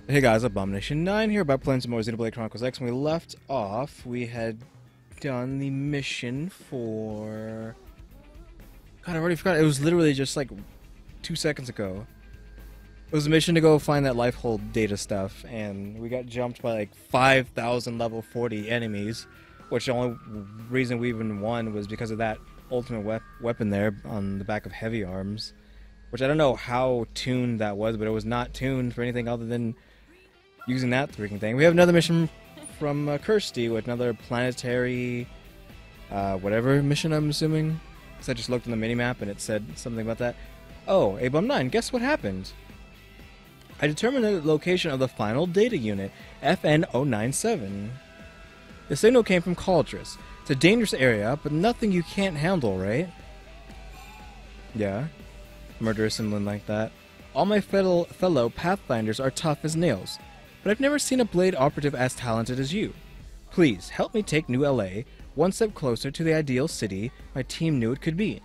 Hey guys, Abomination9 here, about playing some more Xenoblade Chronicles X. When we left off, we had done the mission for... God, I already forgot. It was literally just like 2 seconds ago. It was a mission to go find that life hold data stuff, and we got jumped by like 5,000 level 40 enemies, which the only reason we even won was because of that ultimate weapon there on the back of heavy arms. Which I don't know how tuned that was, but it was not tuned for anything other than using that freaking thing. We have another mission from Kirsty with another planetary, whatever mission, I'm assuming. Because I just looked on the minimap and it said something about that. Oh, Ep.136, guess what happened? I determined the location of the final data unit, FN-097. The signal came from Cauldrus. It's a dangerous area, but nothing you can't handle, right? Yeah. Murderous and like that. All my fellow Pathfinders are tough as nails, but I've never seen a Blade operative as talented as you. Please, help me take New LA one step closer to the ideal city my team knew it could be.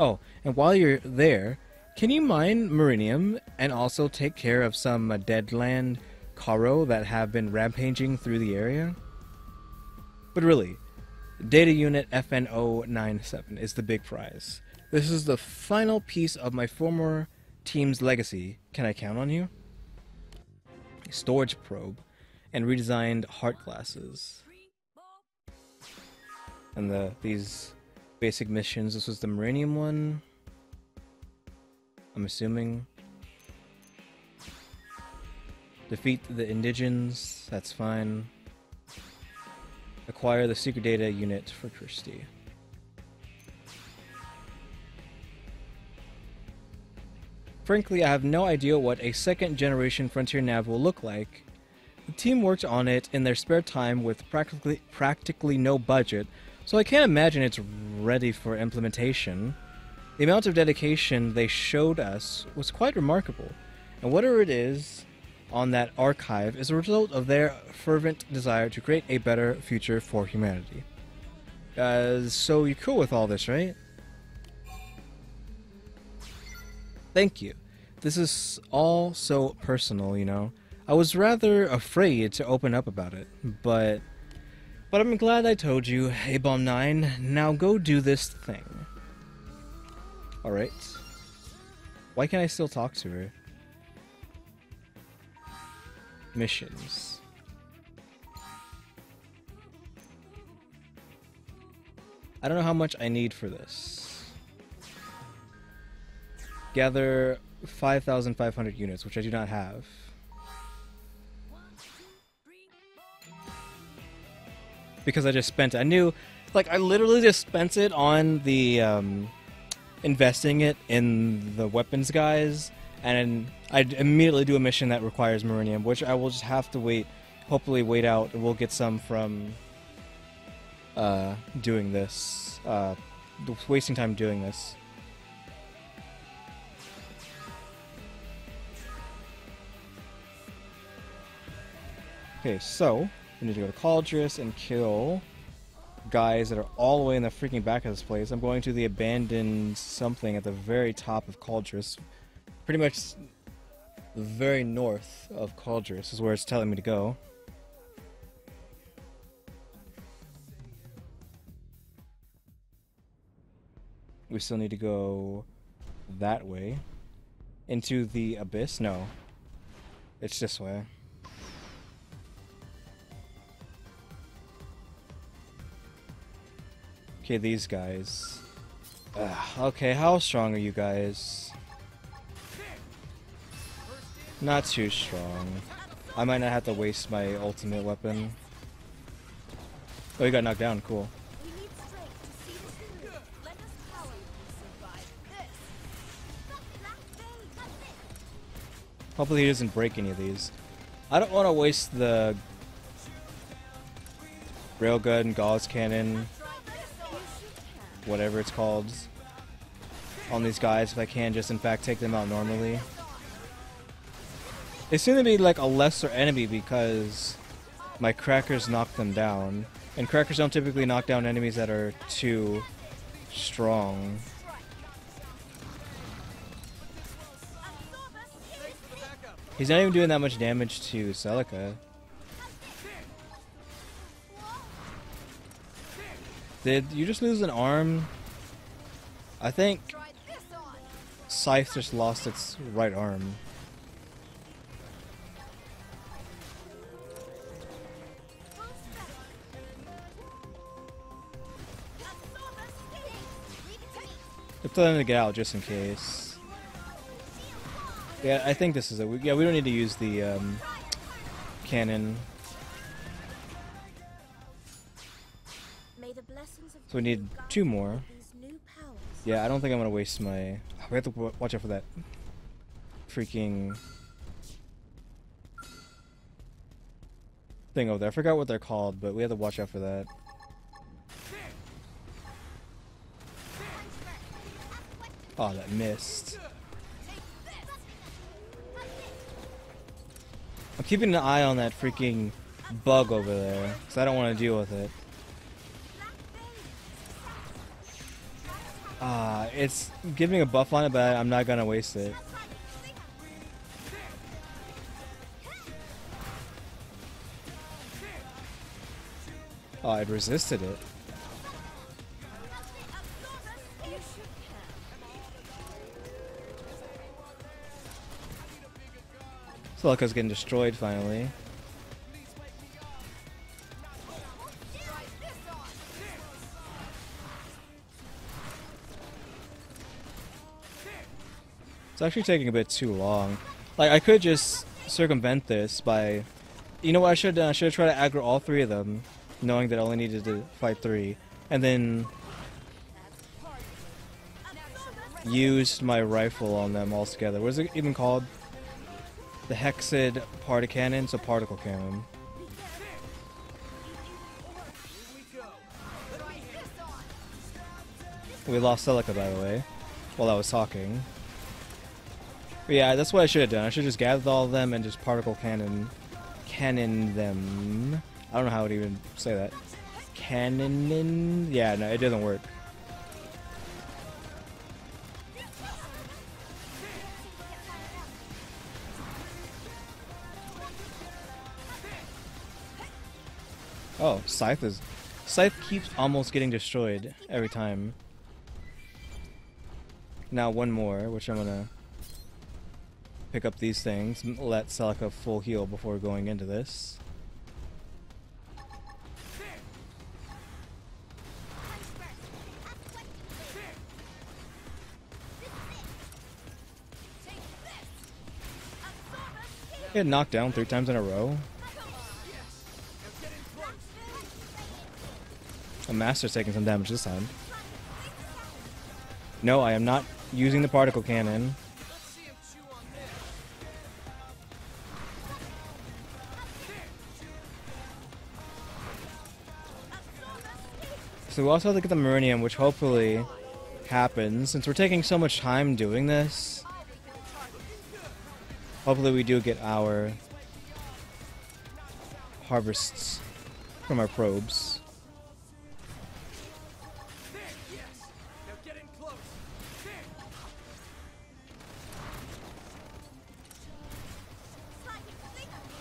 Oh, and while you're there, can you mine Marinium and also take care of some Deadland Karo that have been rampaging through the area? But really, Data Unit FN-097 is the big prize. This is the final piece of my former team's legacy. Can I count on you? A storage probe and redesigned heart glasses. And these basic missions. This was the Marinium one, I'm assuming. Defeat the Indigents, that's fine. Acquire the secret data unit for Kirsty. Frankly, I have no idea what a second-generation Frontier Nav will look like. The team worked on it in their spare time with practically no budget, so I can't imagine it's ready for implementation. The amount of dedication they showed us was quite remarkable, and whatever it is on that archive is a result of their fervent desire to create a better future for humanity. So you're cool with all this, right? Thank you. This is all so personal, you know. I was rather afraid to open up about it, but I'm glad I told you, A-Bomb9. Now go do this thing. Alright. Why can't I still talk to her? Missions. I don't know how much I need for this. Gather 5,500 units, which I do not have. Because I just spent it. I knew, like, I literally just spent it on the, investing it in the weapons guys, and I'd immediately do a mission that requires Marinium, which I will just have to wait, hopefully wait out, and we'll get some from, doing this, wasting time doing this. Okay, so we need to go to Cauldrus and kill guys that are all the way in the freaking back of this place. I'm going to the abandoned something at the very top of Cauldrus. Pretty much the very north of Cauldrus is where it's telling me to go. We still need to go that way. Into the abyss? No. It's this way. Okay, these guys. Okay, how strong are you guys? Not too strong. I might not have to waste my ultimate weapon. Oh, he got knocked down. Cool. Hopefully he doesn't break any of these. I don't want to waste the railgun, gauze cannon, whatever it's called, on these guys if I can just in fact take them out normally. They seem to be like a lesser enemy because my crackers knock them down, and crackers don't typically knock down enemies that are too strong. He's not even doing that much damage to Celica. Did you just lose an arm? I think Scythe just lost its right arm. Let's tell them to get out just in case. Yeah, I think this is it. Yeah, we don't need to use the cannon. So we need 2 more. Yeah, I don't think I'm gonna waste my... We have to watch out for that freaking thing over there. I forgot what they're called, but we have to watch out for that. Oh, that missed. I'm keeping an eye on that freaking bug over there, because I don't want to deal with it. It's giving a buff on it, but I'm not gonna waste it. Oh, it resisted it. Celica's getting destroyed finally. It's actually taking a bit too long. Like, I could just circumvent this by... You know what, I should have tried to aggro all 3 of them, knowing that I only needed to fight 3, and then used my rifle on them all together. What is it even called? The Hexed Party Cannon, so Particle Cannon. We lost Celica, by the way, while I was talking. But yeah, that's what I should have done. I should have just gathered all of them and just particle cannon them. I don't know how to even say that. Cannon? Yeah, no, it doesn't work. Oh, Scythe keeps almost getting destroyed every time. Now 1 more, which I'm gonna pick up these things, let Celica full heal before going into this. Get knocked down 3 times in a row. A Master's taking some damage this time. No, I am not using the particle cannon. So we also have to get the Meridian, which hopefully happens. Since we're taking so much time doing this, hopefully we do get our harvests from our probes.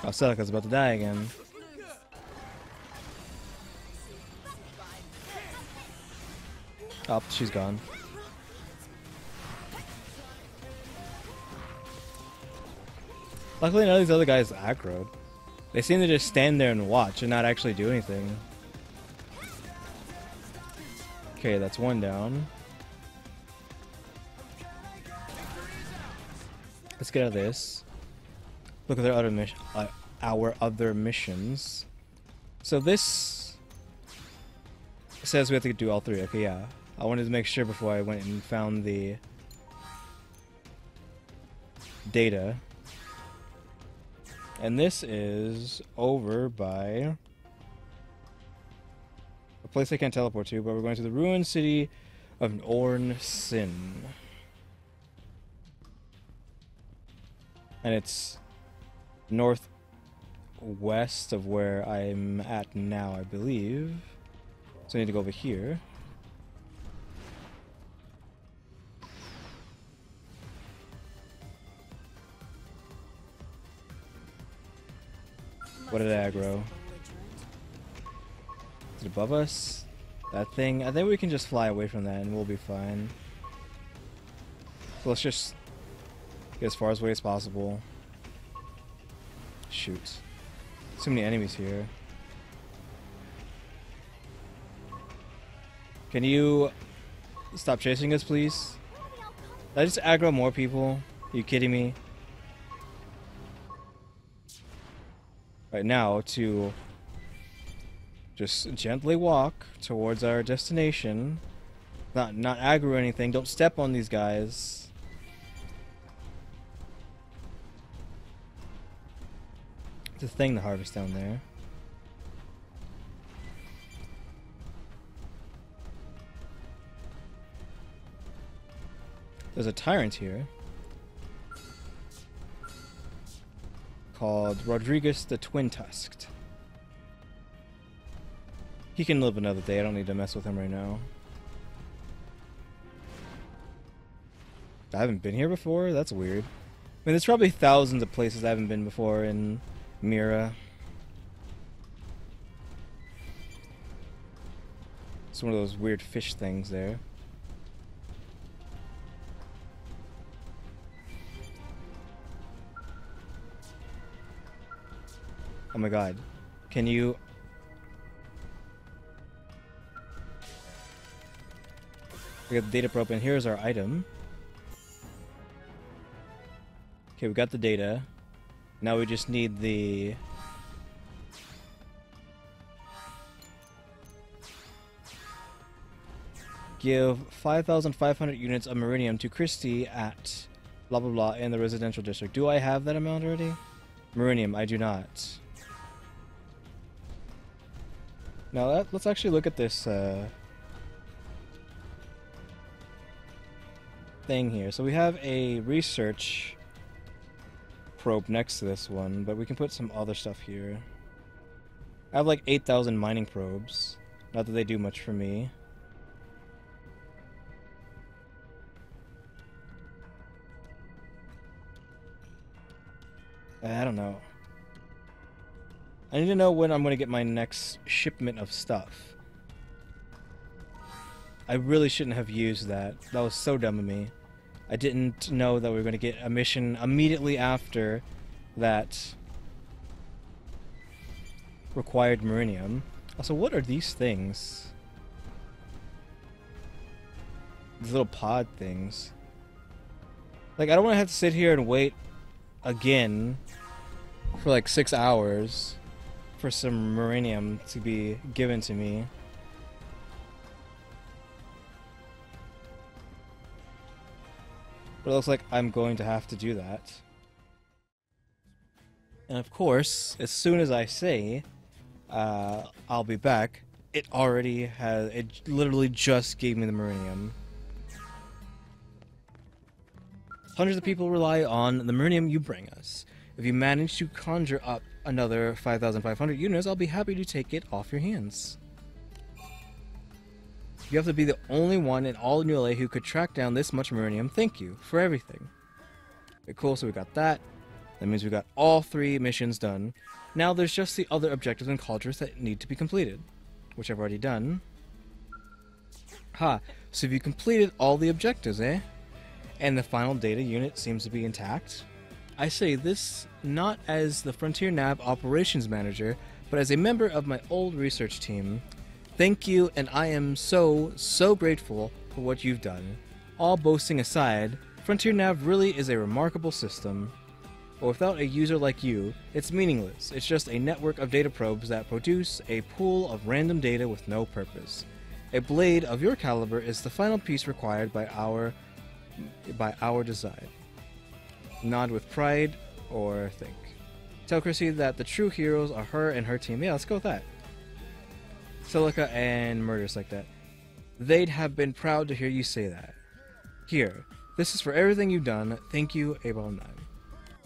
Oh, Celica's about to die again. Oh, she's gone. Luckily none of these other guys aggroed. They seem to just stand there and watch and not actually do anything. Okay, that's 1 down. Let's get out of this. Look at their other our other missions. So this says we have to do all 3. Okay, yeah. I wanted to make sure before I went and found the data. And this is over by a place I can't teleport to, but we're going to the ruined city of Orn Sin. And it's northwest of where I'm at now, I believe. So I need to go over here. What did I aggro? Is it above us? That thing? I think we can just fly away from that and we'll be fine. So let's just get as far away as possible. Shoot. So many enemies here. Can you stop chasing us, please? Did I just aggro more people? Are you kidding me? Right now, to just gently walk towards our destination. Not aggro or anything. Don't step on these guys. It's a thing to harvest down there. There's a tyrant here called Rodriguez the Twin-Tusked. He can live another day. I don't need to mess with him right now. I haven't been here before? That's weird. I mean, there's probably thousands of places I haven't been before in Mira. It's one of those weird fish things there. Oh my god. Can you... We got the data probe and here's our item. Okay, we got the data. Now we just need the... Give 5,500 units of Meridium to Christie at blah blah blah in the residential district. Do I have that amount already? Meridium, I do not. Now let's actually look at this thing here. So we have a research probe next to this one, but we can put some other stuff here. I have like 8,000 mining probes. Not that they do much for me. I don't know. I need to know when I'm going to get my next shipment of stuff. I really shouldn't have used that. That was so dumb of me. I didn't know that we were going to get a mission immediately after that required Meridium. Also, what are these things? These little pod things. Like, I don't want to have to sit here and wait again for like 6 hours for some Meridium to be given to me. But it looks like I'm going to have to do that. And of course, as soon as I say I'll be back, it literally just gave me the Meridium. Hundreds of people rely on the Meridium you bring us. If you manage to conjure up another 5,500 units, I'll be happy to take it off your hands. You have to be the only one in all New LA who could track down this much Meridium. Thank you for everything. Okay, cool, so we got that. That means we got all 3 missions done. Now there's just the other objectives and cultures that need to be completed, which I've already done. Ha, so you completed all the objectives, eh? And the final data unit seems to be intact. I say this not as the Frontier Nav operations manager, but as a member of my old research team. Thank you, and I am so grateful for what you've done. All boasting aside, Frontier Nav really is a remarkable system. But without a user like you, it's meaningless. It's just a network of data probes that produce a pool of random data with no purpose. A blade of your caliber is the final piece required by our design. Nod with pride, or think. Tell Chrissy that the true heroes are her and her team. Yeah, let's go with that. Silica and murders like that. They'd have been proud to hear you say that. Here, this is for everything you've done. Thank you, Ep.136.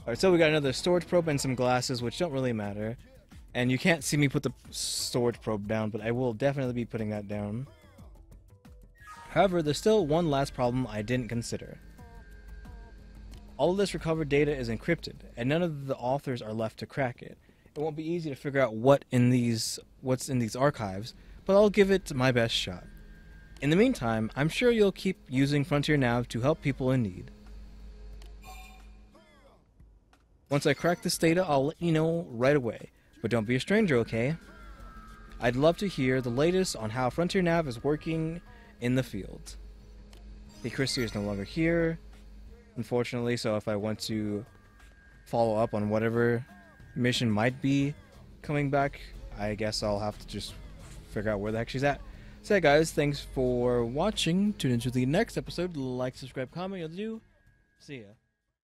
Alright, so we got another storage probe and some glasses, which don't really matter. And you can't see me put the storage probe down, but I will definitely be putting that down. However, there's still one last problem I didn't consider. All of this recovered data is encrypted, and none of the authors are left to crack it. It won't be easy to figure out what's in these archives, but I'll give it my best shot. In the meantime, I'm sure you'll keep using Frontier Nav to help people in need. Once I crack this data, I'll let you know right away. But don't be a stranger, okay? I'd love to hear the latest on how Frontier Nav is working in the field. The Christie is no longer here, unfortunately, so if I want to follow up on whatever mission might be coming back, I guess I'll have to just figure out where the heck she's at. So yeah, guys, thanks for watching. Tune into the next episode. Like, subscribe, comment, you'll do. See ya.